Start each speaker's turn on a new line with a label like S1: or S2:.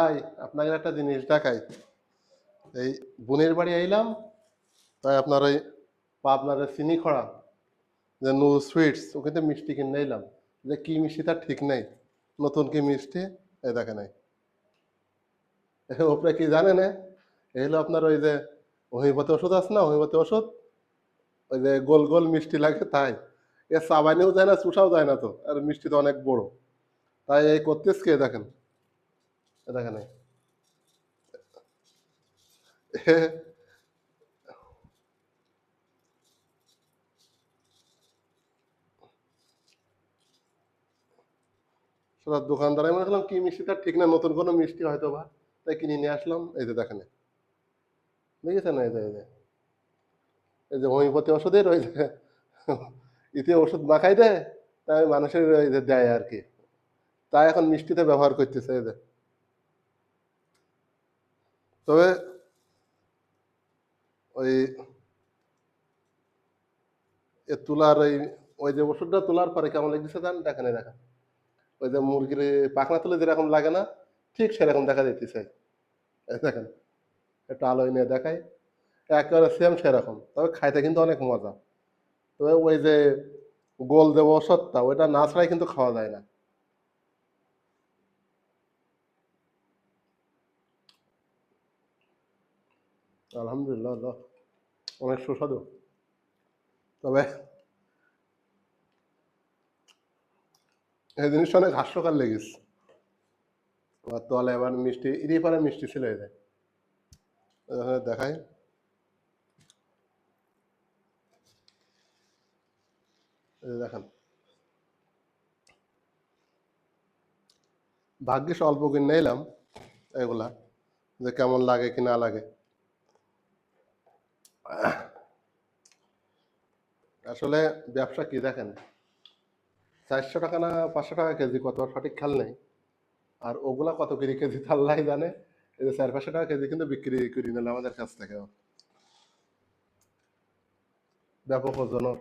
S1: ভাই আপনাকে একটা জিনিস দেখাই। এই বোনের বাড়ি আইলাম, তাই আপনার ওই পাবনার চিনি খরা যে নো সুইটস ওখানে মিষ্টি কিনে এলাম। যে কি মিষ্টি তার ঠিক নেই, নতুন কি মিষ্টি এই দেখে নাই। ওপরে কি জানে না, এই হলো আপনার ওই যে হোমিওপ্যাথি ওষুধ আছে না, হোমিওপ্যাথি ওষুধ, ওই যে গোল গোল মিষ্টি লাগে তাই। এ চাবাইনেও যায় না, চুষাও যায় না তো, আর মিষ্টি তো অনেক বড়। তাই এই করতেছ কে দেখেন, এ দেখেন এই। সেটা দোকানদার আমি মনে করলাম কি মিষ্টি তার ঠিক না, নতুন কোনো মিষ্টি হয়তো বা, তাই কিনে নিয়ে আসলাম। এই যে দেখেন, দেখেছেন এই যে এই যে হোমিওপ্যাথি ওষুধের ওই যে ইতি ওষুধ মাখাই দেয়, তাই মানুষের ওই যে দেয় আর কি, তাই এখন মিষ্টিতে ব্যবহার করতেছে এই যে। তবে ওই তুলার ওই ওই যে ওষুধটা তোলার পরে কেমন লাগতেছে জান, দেখেন এই দেখেন, ওই যে মুরগির পাখনা তুলে যেরকম লাগে না, ঠিক সেরকম দেখা যাইতেছে। এই দেখেন, একটু আলো নিয়ে দেখাই, একেবারে সেম সেরকম, তবে খাইতে কিন্তু অনেক মজা। তবে ওই যে গোল যে ওষুধটা ওইটা না ছাড়াই কিন্তু খাওয়া যায় না। আলহামদুলিল্লাহ, অনেক সুস্বাদু। তবে এই জিনিসটা অনেক হাস্যকর লেগেছে। আর তলে এবার মিষ্টি ইরি পারে মিষ্টি ছিল এই যে, দেখাই, এই যে দেখেন, ভাগ্যিস অল্প কিনে এলাম এগুলা, যে কেমন লাগে কি না লাগে। আসলে ব্যবসা কি দেখেন, 400 টাকা না 500 টাকা কেজি, কত সঠিক খেয়াল নেই। আর ওগুলা কত করে কেজি আল্লাহ জানে। এই যে 400-500 টাকা কেজি কিন্তু বিক্রি করে নিল আমাদের কাছ থেকে, ব্যাপক ওজনের।